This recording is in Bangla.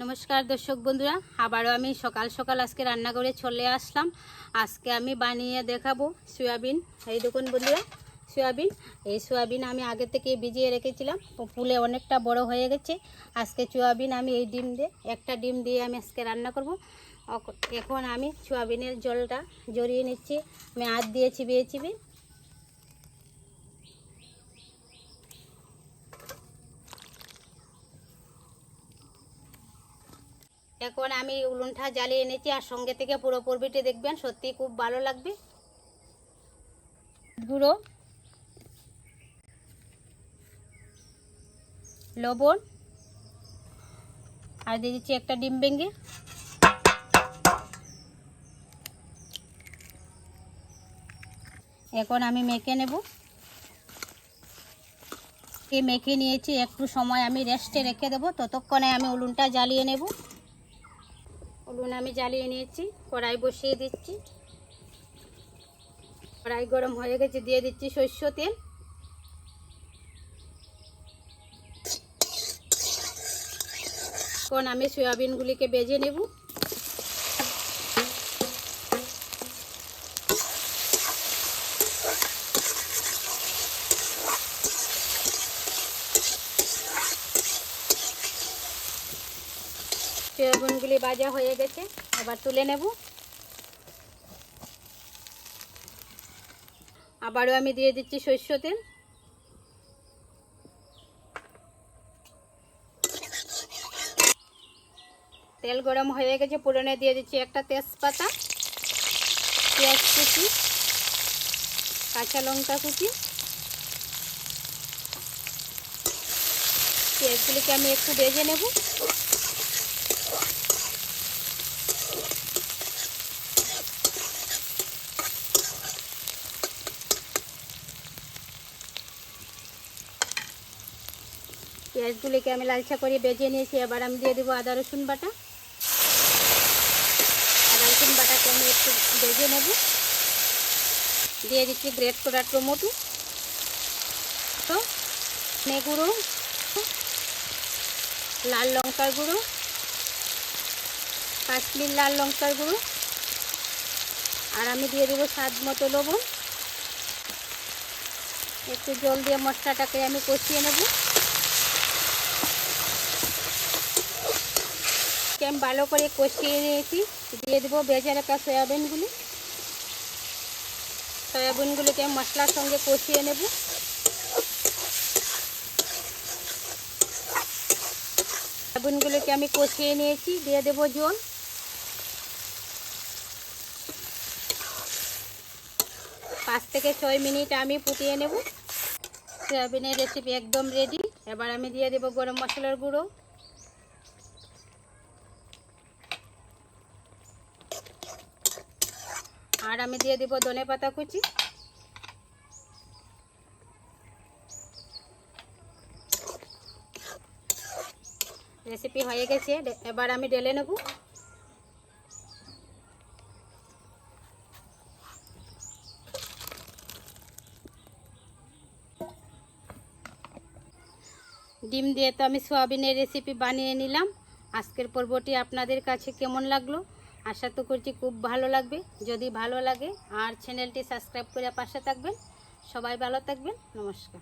নমস্কার দর্শক বন্ধুরা, আবারও আমি সকাল সকাল আজকে রান্না করে চলে আসলাম। আজকে আমি বানিয়ে দেখাবো সয়াবিন। এই দেখুন বন্ধুরা, সয়াবিন। এই সয়াবিন আমি আগে থেকে ভিজিয়ে রেখেছিলাম, ফুলে অনেকটা বড় হয়ে গেছে। আজকে সয়াবিন আমি এই একটা ডিম দিয়ে আমি আজকে রান্না করব। এখন আমি সয়াবিনের জলটা জড়িয়ে নিচ্ছি। আমি হাত দিয়ে চিবিয়ে চিবিয়ে এখন আমি উনুনটা জ্বালিয়ে এনেছি, আর সঙ্গে থেকে পুরো পর্বটি দেখবেন, সত্যি খুব ভালো লাগবে। গুঁড়ো, লবণ, আর দিয়ে দিচ্ছি একটা ডিম ভেঙে। এখন আমি মেখে নেব। মেখে নিয়েছি, একটু সময় আমি রেস্টে রেখে দেবো, ততক্ষণে আমি উনুনটা জ্বালিয়ে নেব। উনুন আমি জ্বালিয়ে নিয়েছি, কড়াই বসিয়ে দিচ্ছি। কড়াই গরম হয়ে গেছে, দিয়ে দিচ্ছি সরষে তেল। এখন আমি সয়াবিনগুলিকে ভেজে নেব। সয়াবিনগুলি ভাজা হয়ে গেছে, আবার তুলে নেব। আবারও আমি দিয়ে দিচ্ছি সরষে তেল। তেল গরম হয়ে গেছে, ফোড়নে দিয়ে দিচ্ছি একটা তেজপাতা, পেঁয়াজ কুচি, কাঁচা লঙ্কা কুচি। পেঁয়াজগুলিকে আমি একটু ভেজে নেব। পেঁয়াজগুলিকে আমি লালচা করে ভেজে নিয়েছি। এবার আমি দিয়ে দেবো আদা রসুন বাটা। আদা রসুন বাটাকে আমি একটু ভেজে নেব। দিয়ে দিচ্ছি গ্রেট করা টমেটো, ধনে গুঁড়ো, লাল লঙ্কার গুঁড়ো, কাশ্মীর লাল লঙ্কার গুঁড়ো, আর আমি দিয়ে দেবো স্বাদ মতো লবণ। একটু জল দিয়ে মশলাটাকে আমি কষিয়ে নেব। আমি ভালো করে কষিয়ে নিয়েছি, দিয়ে দেবো ভেজে রাখা সয়াবিনগুলি। সয়াবিনগুলিকে মশলার সঙ্গে কষিয়ে নেব। সয়াবিনগুলিকে আমি কষিয়ে নিয়েছি, দিয়ে দেবো জল। 5 থেকে 6 মিনিট আমি ফুটিয়ে নেব। সয়াবিনের রেসিপি একদম রেডি। এবার আমি দিয়ে দেবো গরম মশলার গুঁড়ো, আর আমি দিয়ে দেবো ধনেপাতা কুচি। রেসিপি হয়ে গেছে, এবার আমি ঢেলে নেব। ডিম দিয়ে তো আমি সয়াবিনের রেসিপি বানিয়ে নিলাম। আজকের পর্বটি আপনাদের কাছে কেমন লাগলো? আশা তো করছি খুব ভালো লাগবে। যদি ভালো লাগে আর চ্যানেলটি সাবস্ক্রাইব করে পাশে থাকবেন। সবাই ভালো থাকবেন। নমস্কার।